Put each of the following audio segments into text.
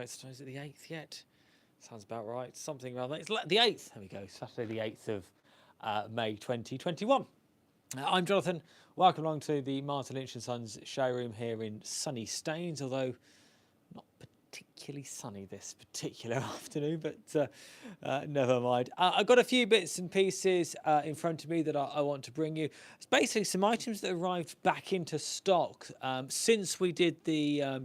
is it the 8th yet? Sounds about right. Something around that. It's the 8th. There we go. Saturday the 8th of May 2021. I'm Jonathan. Welcome along to the Martin Lynch & Sons showroom here in sunny Staines, although not particularly sunny this particular afternoon, but never mind. I've got a few bits and pieces in front of me that I want to bring you. It's basically some items that arrived back into stock since we did the...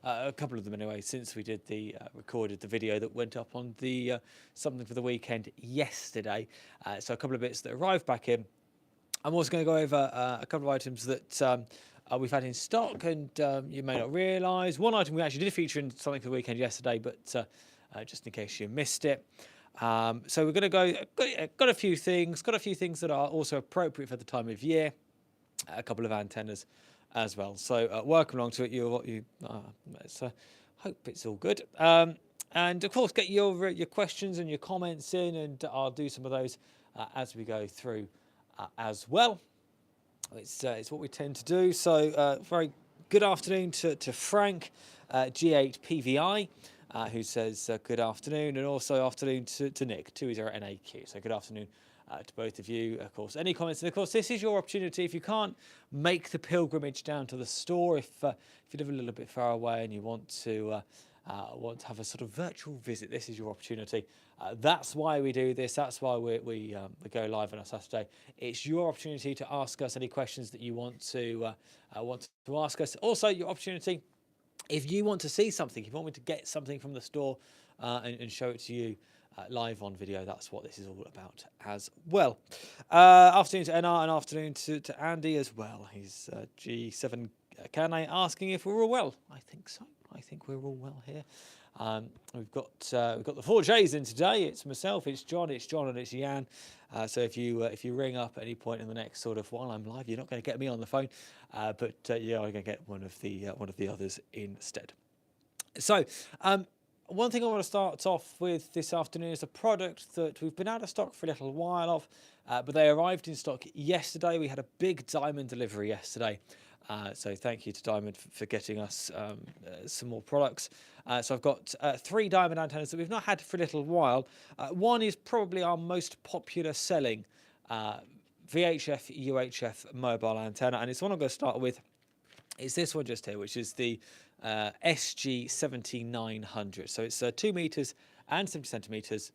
a couple of them anyway, since we did the recorded the video that went up on the Something for the Weekend yesterday. So a couple of bits that arrived back in. I'm also going to go over a couple of items that we've had in stock and you may not realise. One item we actually did feature in Something for the Weekend yesterday, but just in case you missed it. So we're going to go, got a few things that are also appropriate for the time of year. A couple of antennas as well. So welcome along to it. Hope it's all good. And of course, get your questions and your comments in, and I'll do some of those as we go through as well. It's what we tend to do. So very good afternoon to Frank, G8 PVI, who says good afternoon, and also afternoon to Nick, 20NAQ. So good afternoon to both of you. Of course, any comments, and of course this is your opportunity. If you can't make the pilgrimage down to the store, if you live a little bit far away and you want to have a sort of virtual visit, this is your opportunity. That's why we do this. That's why we go live on a Saturday. It's your opportunity to ask us any questions that you want to ask us. Also, your opportunity, if you want to see something, if you want me to get something from the store and show it to you live on video, that's what this is all about as well. Afternoon to NR and afternoon to Andy as well. He's G7 Kane asking if we're all well. I think so. I think we're all well here. We've got the 4 J's in today. It's myself, it's John, and it's Jan. So if you ring up at any point in the next sort of while I'm live, you're not going to get me on the phone, but yeah, I'm going to get one of the others instead. So one thing I want to start off with this afternoon is a product that we've been out of stock for a little while of, but they arrived in stock yesterday. We had a big Diamond delivery yesterday. So thank you to Diamond for getting us some more products. So I've got 3 Diamond antennas that we've not had for a little while. One is probably our most popular selling VHF UHF mobile antenna, and it's one I'm going to start with. It's this one just here, which is the SG7900. So it's 2 meters and 70 centimeters.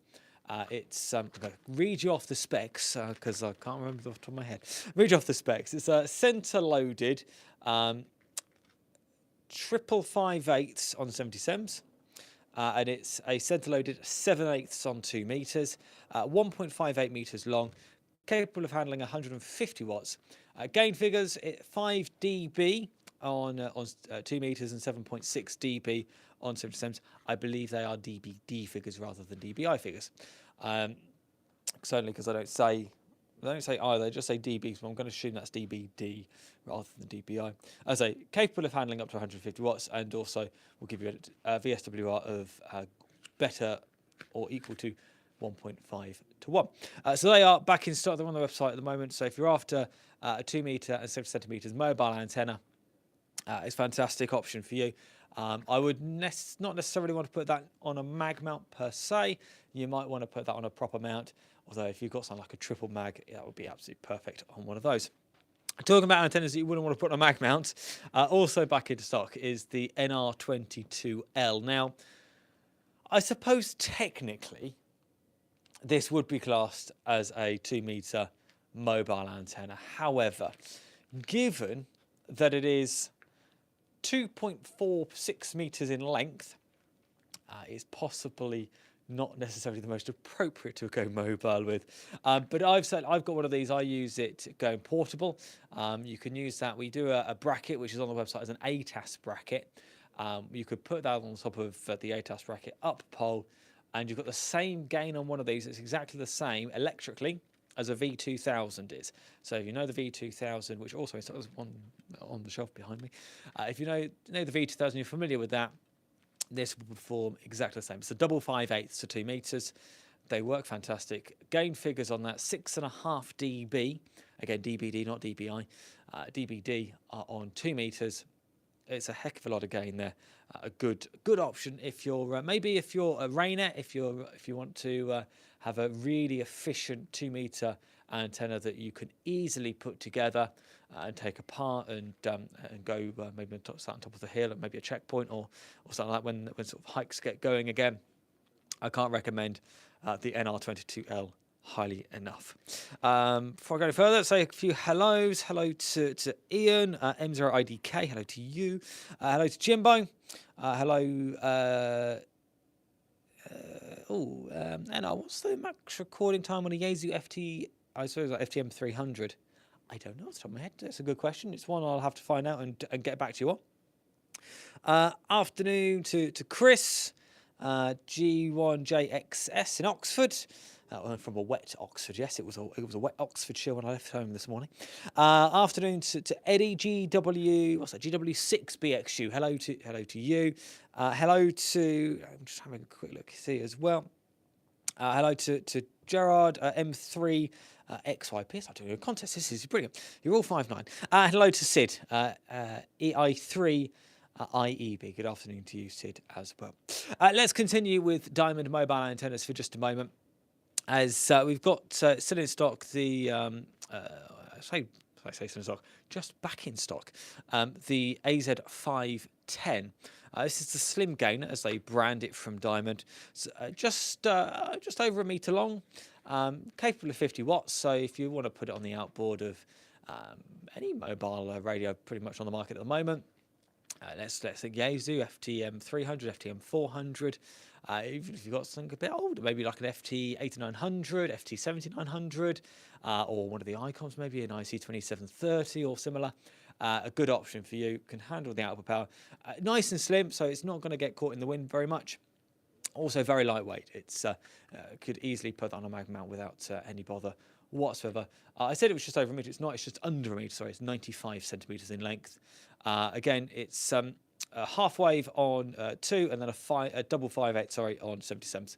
It's I'm going to read you off the specs because I can't remember off the top of my head. Read you off the specs. It's a centre-loaded 558 on 70 sems, and it's a centre-loaded 7/8 on 2 meters, 1.58 meters long, capable of handling 150 watts. Gain figures: 5 dB on 2 meters and 7.6 dB on 70 sems. I believe they are DBD figures rather than DBI figures. Certainly because they don't say either, they just say dB, so I'm going to assume that's DBD rather than DBI. As I say, capable of handling up to 150 watts, and also will give you a VSWR of better or equal to 1.5 to 1. So they are back in stock. They're on the website at the moment. So if you're after a 2 meter and 70 centimeters mobile antenna, it's a fantastic option for you. I would not necessarily want to put that on a mag mount per se. You might want to put that on a proper mount, although if you've got something like a triple mag, that would be absolutely perfect on one of those. Talking about antennas that you wouldn't want to put on a mag mount, also back into stock is the NR22L. Now, I suppose technically this would be classed as a 2 meter mobile antenna. However, given that it is 2.46 meters in length, is possibly not necessarily the most appropriate to go mobile with. But I've got one of these. I use it going portable. You can use that. We do a bracket, which is on the website as an ATAS bracket. You could put that on top of the ATAS bracket up pole, and you've got the same gain on one of these. It's exactly the same electrically as a V2000 is. So if you know the V2000, which also is one on the shelf behind me, if you know the V2000, you're familiar with that, this will perform exactly the same. It's a double 5/8 to 2 meters. They work fantastic. Gain figures on that: 6.5 dB. Again, DBD, not DBI. DBD are on 2 meters, it's a heck of a lot of gain there. A good option if you're maybe if you're a Rainet, if you want to have a really efficient 2-meter antenna that you can easily put together and take apart and go maybe start on top of the hill at maybe a checkpoint or something like that when sort of hikes get going again. I can't recommend the NR22L highly enough. Before I go any further, say a few hellos. Hello to Ian, M0IDK. Hello to you. Hello to Jimbo. Hello. NR, what's the max recording time on a Yaesu FT? I suppose like FTM 300. I don't know off the top of my head. That's a good question. It's one I'll have to find out and get back to you on. Afternoon to Chris. G1JXS in Oxford. From a wet Oxford, yes, it was a wet Oxfordshire when I left home this morning. Afternoon to Eddie GW. What's that? GW6BXU. Hello to you. Hello to. I'm just having a quick look see as well. Hello to Gerard M3 XYP. I'm doing a contest. This is brilliant. You're all 5'9". Hello to Sid EI3. IEB. Good afternoon to you, Sid, as well. Let's continue with Diamond mobile antennas for just a moment, as we've got still in stock the I say still in stock, just back in stock, the AZ510. This is the slim gain, as they brand it from Diamond. So, just over a metre long, capable of 50 watts. So if you want to put it on the outboard of any mobile radio pretty much on the market at the moment, let's think Yaesu, FTM 300, FTM 400. Even if you've got something a bit older, maybe like an FT 8900, FT 7900, or one of the icons, maybe an IC 2730 or similar. A good option for you. Can handle the output power. Nice and slim, so it's not going to get caught in the wind very much. Also very lightweight. It's could easily put that on a mag mount without any bother whatsoever. I said it was just over a metre. It's not. It's just under a metre. Sorry, it's 95 centimetres in length. Again, it's a half wave on 2 and then a double 5/8. Sorry, on 77s.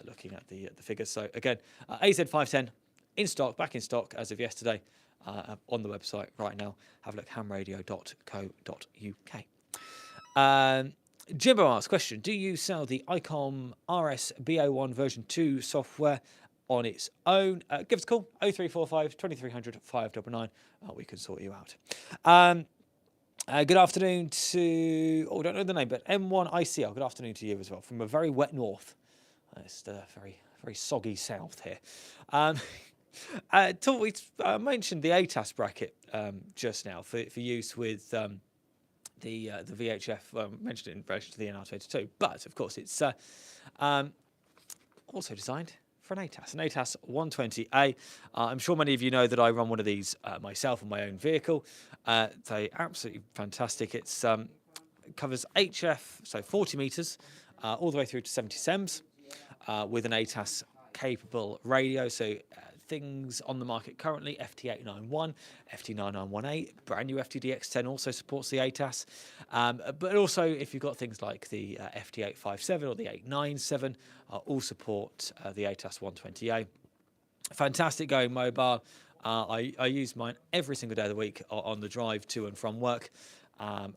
Looking at the figures. So again, AZ510 in stock, back in stock as of yesterday. On the website right now. Have a look, hamradio.co.uk. Jimbo asks, question, do you sell the ICOM RS-B01 version 2 software on its own? Give us a call, 0345 2300 599. We can sort you out. Good afternoon to, don't know the name, but M1ICL. Good afternoon to you as well, from a very wet north. It's very, very soggy south here. We mentioned the ATAS bracket just now for use with the VHF. Mentioned it in relation to the NR22, but of course it's also designed for an ATAS 120A. I'm sure many of you know that I run one of these myself on my own vehicle. They're absolutely fantastic. It covers HF, so 40 metres, all the way through to 70 SEMS with an ATAS capable radio. So things on the market currently, FT891, FT9918, brand new FTDX10 also supports the ATAS. But also if you've got things like the FT857 or the 897, all support the ATAS 120A. Fantastic going mobile. I use mine every single day of the week on the drive to and from work. Where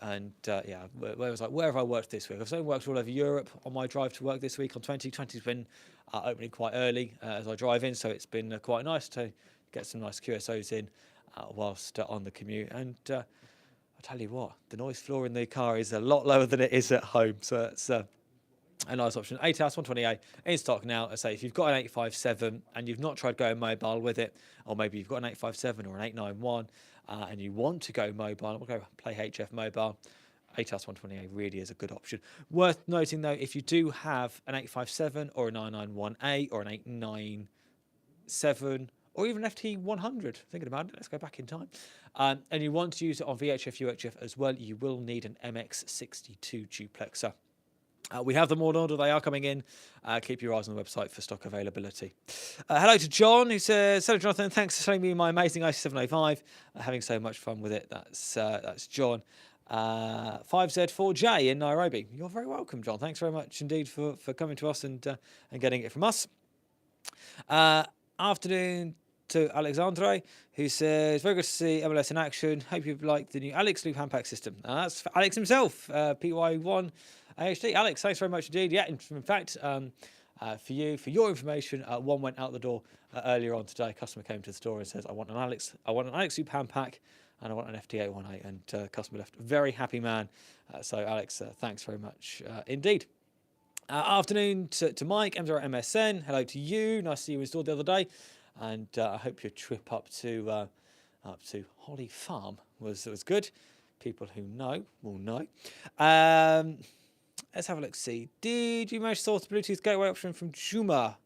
have I worked this week? I've certainly worked all over Europe on my drive to work this week on 20. 20's been opening quite early as I drive in, so it's been quite nice to get some nice QSOs in whilst on the commute. And I'll tell you what, the noise floor in the car is a lot lower than it is at home, so it's a nice option. ATAS 120A in stock now. I say if you've got an 857 and you've not tried going mobile with it, or maybe you've got an 857 or an 891 and you want to go mobile, we'll go play HF mobile, ATAS 120A really is a good option. Worth noting though, if you do have an 857 or a 991A or an 897 or even FT100, thinking about it, let's go back in time, and you want to use it on VHF, UHF as well, you will need an MX62 duplexer. We have them all ordered. They are coming in. Keep your eyes on the website for stock availability. Hello to John, who says, "Hello, Jonathan. Thanks for showing me my amazing IC705. Having so much fun with it." That's John. 5Z4J in Nairobi. You're very welcome, John. Thanks very much indeed for coming to us and getting it from us. Afternoon to Alexandre, who says, very good to see ML&S in action. Hope you like the new Alex Loop handpack system. That's for Alex himself, PY1 AHD. Alex, thanks very much indeed. Yeah, in fact, for your information, one went out the door earlier on today. A customer came to the store and says, I want an Alex Loop handpack, and I want an FT818, and customer left. Very happy man. So Alex, thanks very much indeed. Afternoon to Mike, M0MSN. Hello to you. Nice to see you installed the other day, and I hope your trip up to Holly Farm was good. People who know will know. Let's have a look. See, did you manage to source the Bluetooth gateway option from Juma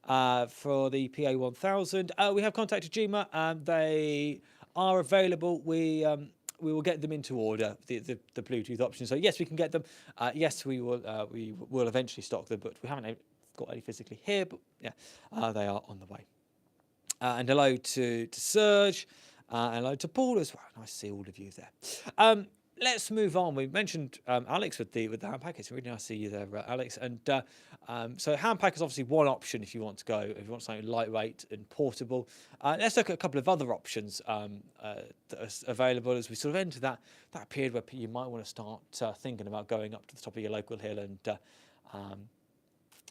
for the PA1000? We have contacted Juma, and they are available. We will get them into order, the Bluetooth option. So yes, we can get them. Yes, we will eventually stock them, but we haven't got any physically here. But yeah, they are on the way. And hello to Serge, and hello to Paul as well. Nice to see all of you there. Let's move on. We mentioned Alex with the handpack. It's really nice to see you there, Alex. And so handpack is obviously one option if you want to go, if you want something lightweight and portable. Let's look at a couple of other options that are available as we sort of enter that period where you might want to start thinking about going up to the top of your local hill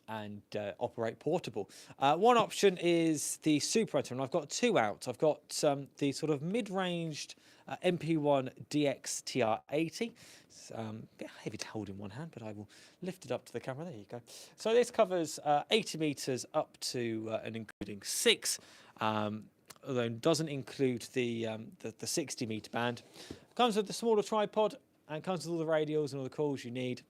and operate portable. One option is the Super Antenna, and I've got two out. I've got the sort of mid-ranged MP1 DX TR80. It's a bit heavy to hold in one hand, but I will lift it up to the camera. There you go. So this covers 80 meters up to and including 6, although it doesn't include the 60 meter band. Comes with the smaller tripod and comes with all the radios and all the calls you need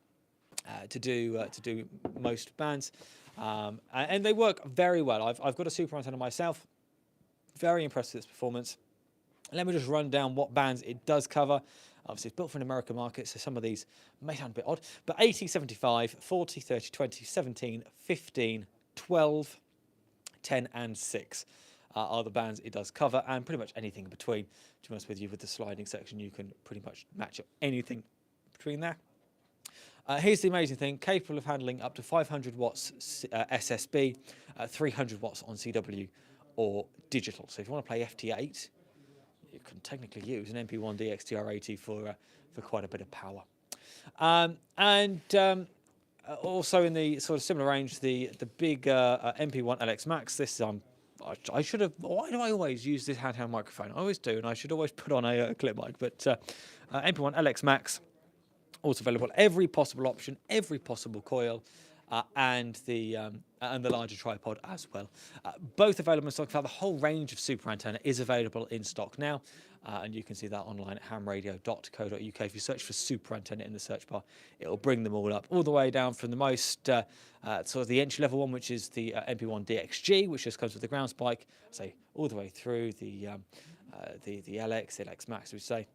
to do most bands, and they work very well. I've got a Super Antenna myself. Very impressed with its performance. Let me just run down what bands it does cover. Obviously, it's built for an American market, so some of these may sound a bit odd. But 80, 75, 40, 30, 20, 17, 15, 12, 10, and 6 are the bands it does cover, and pretty much anything in between. To be honest with you, with the sliding section, you can pretty much match up anything between there. Here's the amazing thing, capable of handling up to 500 watts SSB, 300 watts on CW or digital. So if you want to play FT8, you can technically use an MP1 DXTR80 for quite a bit of power. Also in the sort of similar range, the big MP1 LX Max. This I should have. Why do I always use this handheld microphone? I always do, and I should always put on a clip mic. But MP1 LX Max, also available. Every possible option, every possible coil. And the larger tripod as well. Both available in stock. In fact, the whole range of Super Antenna is available in stock now, and you can see that online at hamradio.co.uk. If you search for Super Antenna in the search bar, it will bring them all up, all the way down from the most sort of the entry level one, which is the MP1 DXG, which just comes with the ground spike, say all the way through the LX, the LX Max, we say,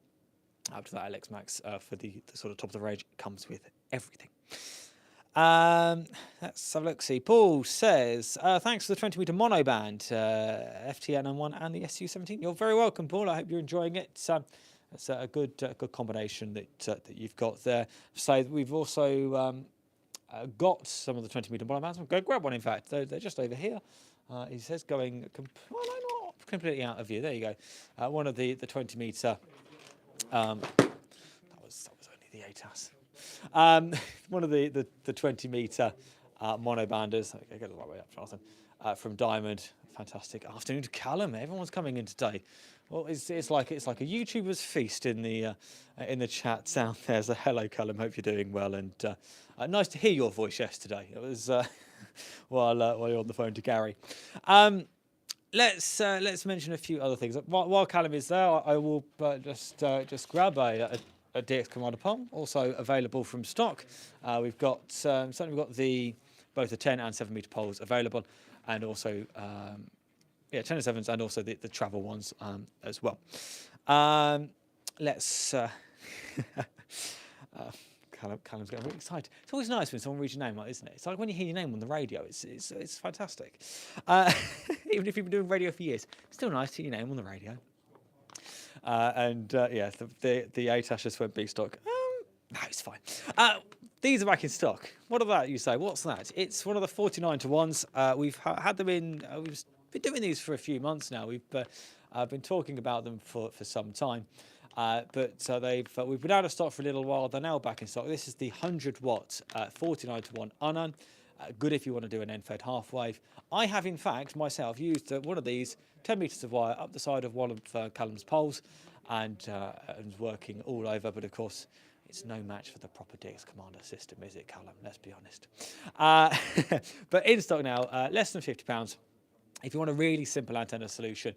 up to that LX Max for the sort of top of the range. It comes with everything. Let's have a look. See, Paul says, thanks for the 20 meter mono band, FTN1 and the SU17. You're very welcome, Paul. I hope you're enjoying it. It's a good combination that you've got there. So we've also got some of the 20 meter mono bands. Go grab one. In fact, they're just over here. He says going not completely out of view. There you go. One of the 20 meter. That was only the ATAS. One of the 20 meter mono banders. Okay, get it the right way up, Jonathan. From Diamond. Fantastic afternoon to Callum. Everyone's coming in today. Well, it's like a YouTuber's feast in the chat down there. So hello, Callum. Hope you're doing well, and nice to hear your voice yesterday. It was while you're on the phone to Gary. Let's mention a few other things. While Callum is there, I will just grab a DX Commander POM, also available from stock. We've got certainly we've got both the 10 and 7 meter poles available, and also 10 and 7s, and also the travel ones as well. Let's. Callum's getting really excited. It's always nice when someone reads your name, isn't it? It's like when you hear your name on the radio. It's fantastic. Even if you've been doing radio for years, it's still nice to hear your name on the radio. Yeah, the ATAS just went B stock. No, it's fine. These are back in stock. What are that, you say? What's that? It's one of the 49 to 1s. We've had them in. been doing these for a few months now. We've been talking about them for some time. We've been out of stock for a little while. They're now back in stock. This is the 100 watt 49 to 1 Unan. Good if you want to do an end-fed half wave. I have, in fact, myself used one of these 10 metres of wire up the side of one of Callum's poles and working all over. But of course, it's no match for the proper DX Commander system, is it, Callum? Let's be honest. But in stock now, less than £50. If you want a really simple antenna solution,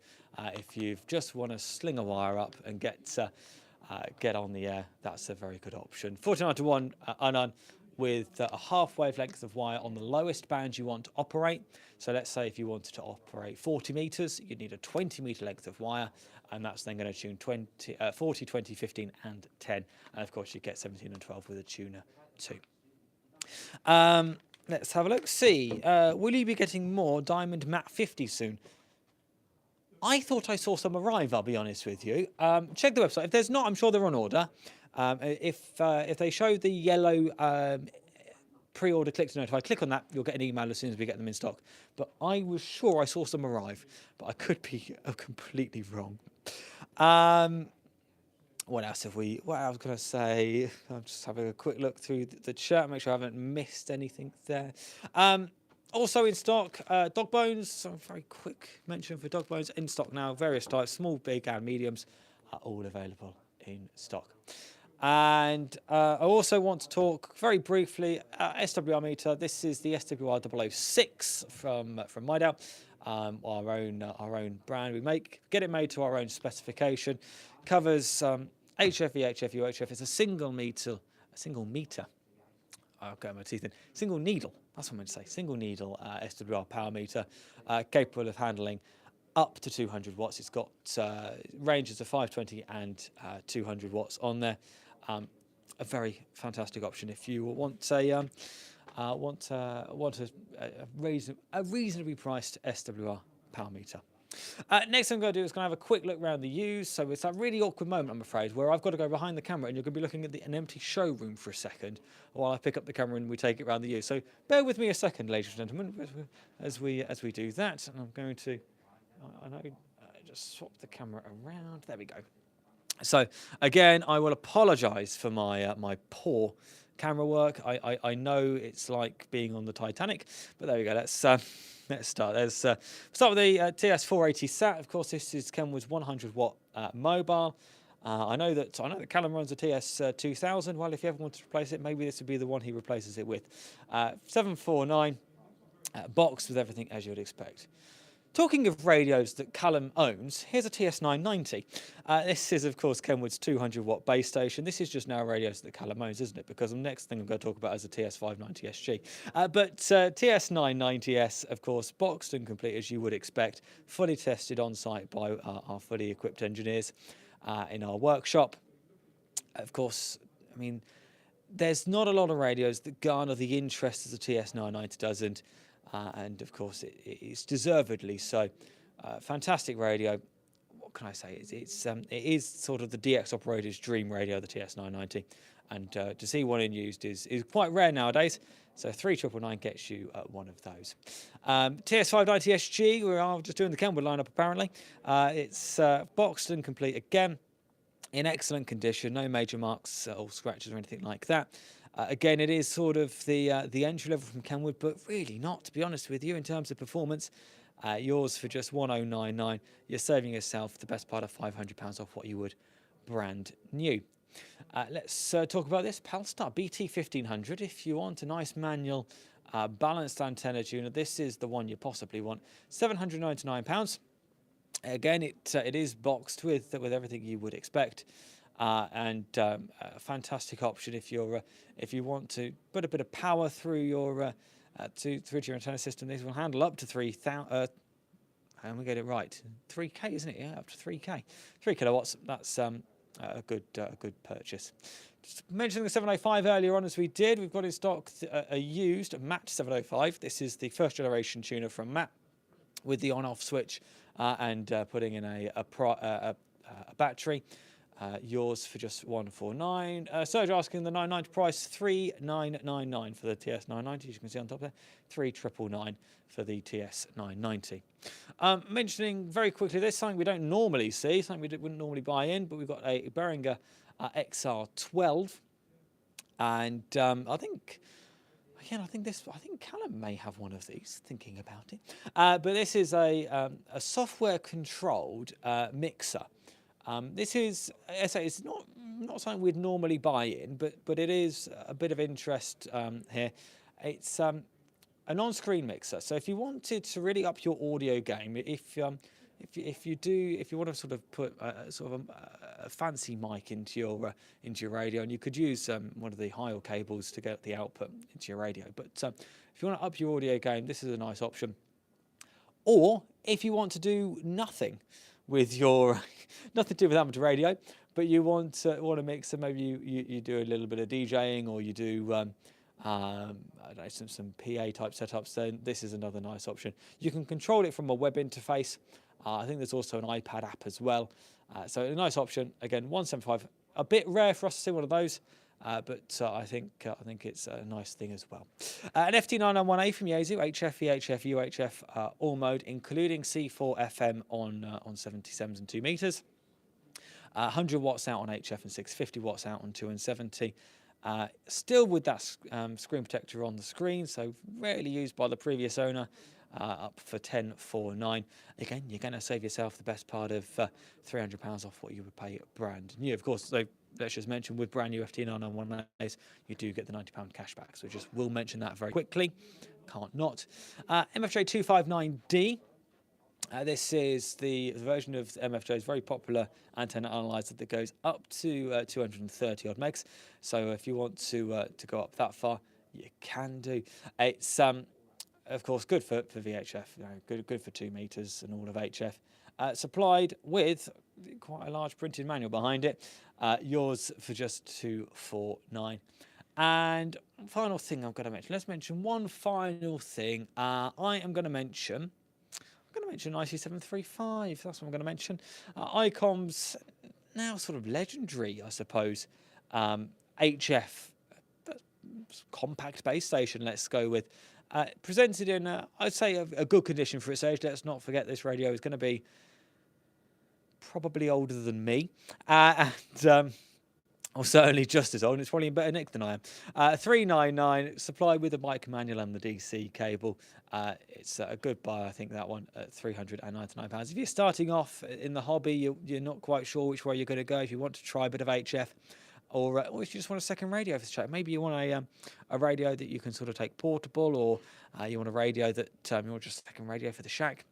if you just want to sling a wire up and get on the air, that's a very good option. 49 to 1 Unan with a half wavelength of wire on the lowest band you want to operate. So let's say if you wanted to operate 40 metres, you'd need a 20 metre length of wire, and that's then going to tune 40, 20, 15 and 10. And of course you get 17 and 12 with a tuner too. Let's have a look. See, will you be getting more Diamond Matte 50 soon? I thought I saw some arrive, I'll be honest with you. Check the website. If there's not, I'm sure they're on order. If they show the yellow pre-order click to notify, click on that, you'll get an email as soon as we get them in stock. But I was sure I saw some arrive, but I could be completely wrong. What else have we? What I was going to say? I'm just having a quick look through the chat, make sure I haven't missed anything there. Also in stock, dog bones. So a very quick mention for dog bones in stock now. Various types, small, big, and mediums, are all available in stock. And I also want to talk very briefly SWR meter. This is the SWR 006 from Midale, our own brand. We get it made to our own specification. Covers HFE, HFU, HF. It's a single meter. I'll get my teeth in. Single needle. That's what I'm going to say. Single needle SWR power meter, capable of handling up to 200 watts. It's got ranges of 520 and 200 watts on there. A very fantastic option if you want a reasonably priced SWR power meter. Next thing I'm going to do is going to have a quick look around the use. So it's that really awkward moment, I'm afraid, where I've got to go behind the camera and you're going to be looking at an empty showroom for a second while I pick up the camera and we take it around the use. So bear with me a second, ladies and gentlemen, as we do that. And I'm going to just swap the camera around. There we go. So again, I will apologise for my poor camera work. I know it's like being on the Titanic, but there we go. Let's start. Let's start with the TS480 SAT. Of course, this is Kenwood's 100 watt mobile. I know that Callum runs a TS2000. Well, if you ever want to replace it, maybe this would be the one he replaces it with. 749 box with everything as you would expect. Talking of radios that Callum owns, here's a TS990. This is, of course, Kenwood's 200 watt base station. This is just now radios that Callum owns, isn't it? Because the next thing I'm going to talk about is a TS590 SG. But TS990S, of course, boxed and complete as you would expect, fully tested on site by our fully equipped engineers in our workshop. Of course, I mean, there's not a lot of radios that garner the interest as a TS990 does, and of course it's deservedly so. Fantastic radio. What can I say? It is sort of the DX operator's dream radio, the TS990, and to see one in used is quite rare nowadays. So 3999 gets you one of those. TS590 SG, we are just doing the Kenwood lineup apparently. It's boxed and complete again, in excellent condition, no major marks or scratches or anything like that. Again, it is sort of the entry level from Kenwood, but really not, to be honest with you, in terms of performance. Yours for just 1099, you're saving yourself the best part of £500 off what you would brand new. Let's talk about this Palstar BT1500. If you want a nice manual balanced antenna tuner, this is the one you possibly want. £799. Again, it is boxed with everything you would expect. And a fantastic option if you want to put a bit of power through your antenna system. These will handle up to 3,000. And we get it right, 3K, isn't it? Yeah, up to 3K, 3 kilowatts. That's a good purchase. Just mentioning the 705 earlier on, as we did, we've got in stock a used Matt 705. This is the first generation tuner from Matt with the on-off switch and putting in a battery. yours for just 149. Serge asking the 990 price 3999 for the TS990. As you can see on top there, 3999 for the TS990. Mentioning very quickly, this something we don't normally see, something we wouldn't normally buy in, but we've got a Behringer XR12, and I think. Again, I think Callum may have one of these, thinking about it. But this is a software-controlled mixer. This is, as I say, it's not something we'd normally buy in, but it is a bit of interest here. It's a on-screen mixer. So if you wanted to really up your audio game, if you want to sort of put a fancy mic into your radio, and you could use one of the Heil cables to get the output into your radio. But if you want to up your audio game, this is a nice option. Or if you want to do nothing with your nothing to do with amateur radio, but you want a mixer, maybe you do a little bit of DJing, or you do I don't know, some PA type setups, then this is another nice option. You can control it from a web interface. I think there's also an iPad app as well. So a nice option. Again, 175. A bit rare for us to see one of those, but I think it's a nice thing as well. An FT991A from Yaesu, HF, VHF, UHF, all mode, including C4 FM on 77s and 2 meters. 100 watts out on HF and 650 watts out on 2 and 70. Still with that screen protector on the screen, so rarely used by the previous owner. Up for 1049. Again, you're going to save yourself the best part of £300 off what you would pay brand new. Of course, so let's just mention with brand new FT991As, you do get the £90 cashback. So just will mention that very quickly. Can't not. MFJ259D. This is the version of MFJ's very popular antenna analyzer that goes up to 230 odd megs. So if you want to go up that far, you can do. It's of course, good for VHF, good for 2 meters and all of HF. Supplied with quite a large printed manual behind it. Yours for just 249. And final thing I'm going to mention. Let's mention one final thing. I'm going to mention IC735. That's what I'm going to mention. ICOM's now sort of legendary, I suppose. HF compact base station. Let's go with. Presented in, I'd say, a good condition for its age. Let's not forget this radio is going to be probably older than me, or certainly just as old. It's probably in better nick than I am. 399, supplied with the mic manual and the DC cable. It's a good buy, I think, that one at £399. If you're starting off in the hobby, you're not quite sure which way you're going to go. If you want to try a bit of HF, or if you just want a second radio for the chat, maybe you want a radio that you can sort of take portable, or you want a radio that you want just a second radio for the shack,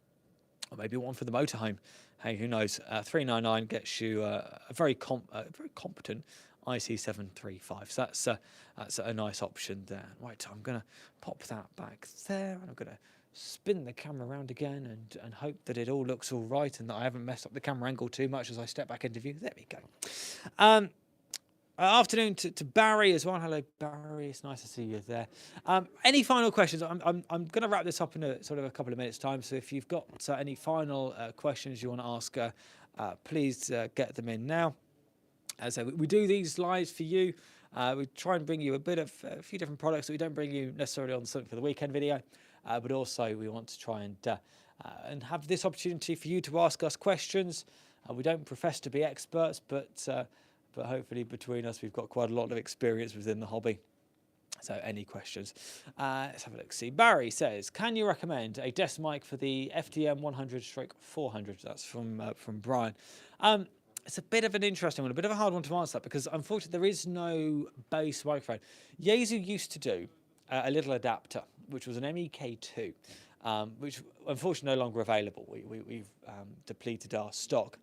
or maybe one for the motorhome. Hey, who knows? 399 gets you a very competent IC735. So that's a nice option there. Right, I'm going to pop that back there, and I'm going to spin the camera around again and hope that it all looks all right and that I haven't messed up the camera angle too much as I step back into view. There we go. Afternoon to Barry as well. Hello, Barry. It's nice to see you there. Any final questions? I'm going to wrap this up in a couple of minutes' time. So if you've got any final questions you want to ask, please get them in now. As I say, we do these live for you. We try and bring you a few different products that we don't bring you necessarily on something for the weekend video, but also we want to try and have this opportunity for you to ask us questions. We don't profess to be experts, but hopefully between us we've got quite a lot of experience within the hobby. So any questions? Let's have a look. See, Barry says, can you recommend a desk mic for the FTM 100/400? That's from Brian. It's a bit of an interesting one, a bit of a hard one to answer, because unfortunately there is no base microphone. Yaesu used to do a little adapter, which was an MEK2, which unfortunately no longer available. We've depleted our stock.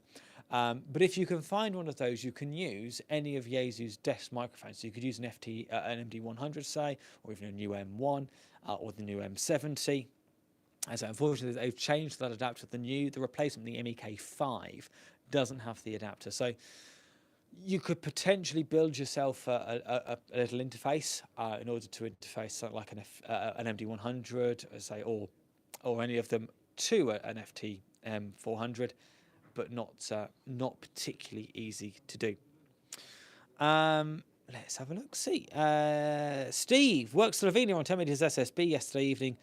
But if you can find one of those, you can use any of Yaesu's desk microphones. So you could use an MD100, say, or even a new M1 or the new M70. And so unfortunately, they've changed that adapter. The replacement, the MEK5, doesn't have the adapter. So you could potentially build yourself a little interface in order to interface something like an MD100, say, or any of them to an FT400. but not particularly easy to do. Let's have a look. See, Steve worked Slovenia on 10 meters SSB yesterday evening.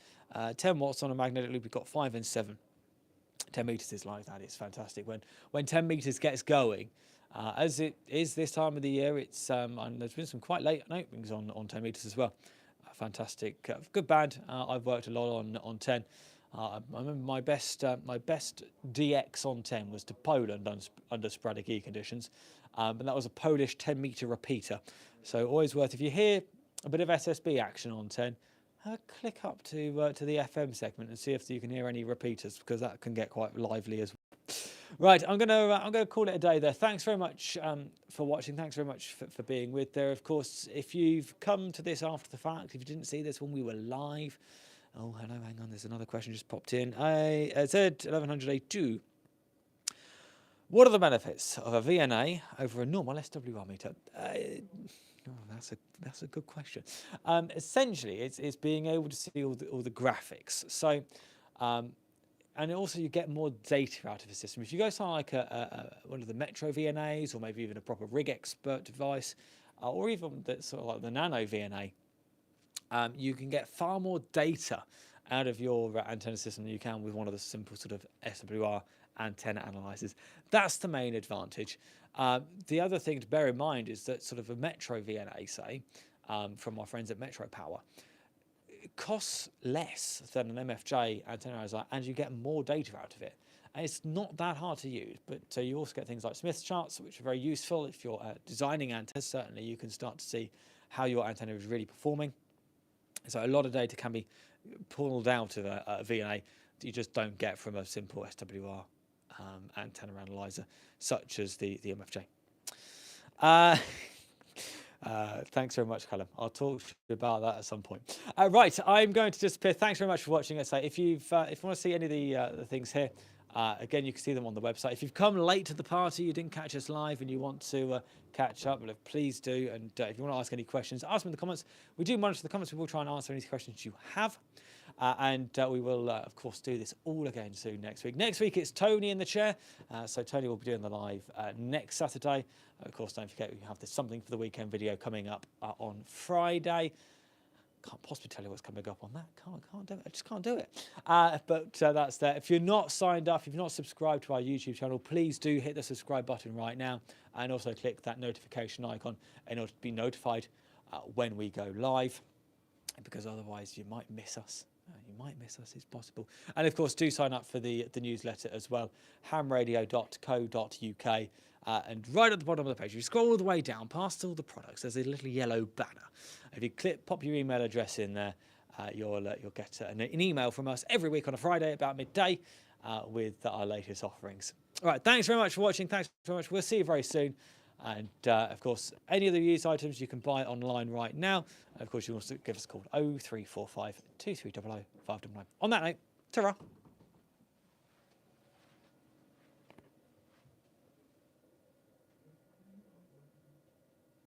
10 watts on a magnetic loop. We've got 5 and 7. 10 meters is like that. It's fantastic when 10 meters gets going. As it is this time of the year, it's and there's been some quite late openings on 10 meters as well. Fantastic, good band. I've worked a lot on 10. I remember my best DX on 10 was to Poland under sporadic E conditions, and that was a Polish 10-meter repeater. So always worth, if you hear a bit of SSB action on 10, click up to the FM segment and see if you can hear any repeaters, because that can get quite lively as well. Right, I'm gonna call it a day there. Thanks very much for watching. Thanks very much for being with there. Of course, if you've come to this after the fact, if you didn't see this when we were live, oh hello, hang on, there's another question just popped in. I said 1100A2. What are the benefits of a VNA over a normal SWR meter? That's a good question. Essentially, it's being able to see all the graphics. So. And also you get more data out of the system. If you go something like one of the Metro VNAs, or maybe even a proper rig expert device, or even sort of like the Nano VNA, you can get far more data out of your antenna system than you can with one of the simple sort of SWR antenna analyzers. That's the main advantage. The other thing to bear in mind is that sort of a Metro VNA, say, from our friends at Metro Power, it costs less than an MFJ antenna analyzer, and you get more data out of it. And it's not that hard to use, but you also get things like Smith's charts, which are very useful if you're designing antennas. Certainly, you can start to see how your antenna is really performing. So a lot of data can be pulled out of a VNA that you just don't get from a simple SWR antenna analyzer, such as the MFJ. Thanks very much, Callum. I'll talk to you about that at some point. Right, I'm going to disappear. Thanks very much for watching. I say if you want to see any of the things here, again, you can see them on the website. If you've come late to the party, you didn't catch us live, and you want to catch up, well, please do. And if you want to ask any questions, ask them in the comments. We do monitor the comments. We will try and answer any questions you have. And we will, of course, do this all again soon next week. Next week, it's Tony in the chair. So Tony will be doing the live next Saturday. Of course, don't forget, we have this Something for the Weekend video coming up on Friday. Can't possibly tell you what's coming up on that. Can't do it. I just can't do it. But that's there. If you're not signed up, if you're not subscribed to our YouTube channel, please do hit the subscribe button right now, and also click that notification icon in order to be notified when we go live, because otherwise you might miss us. You might miss us, it's possible. And of course, do sign up for the newsletter as well, hamradio.co.uk. And right at the bottom of the page, if you scroll all the way down past all the products, there's a little yellow banner. If you pop your email address in there, you'll get an email from us every week on a Friday about midday with our latest offerings. All right, thanks very much for watching. Thanks very much. We'll see you very soon. And of course, any of the used items you can buy online right now. And of course, you can also give us a call 0345 2300 599. On that note, ta-ra.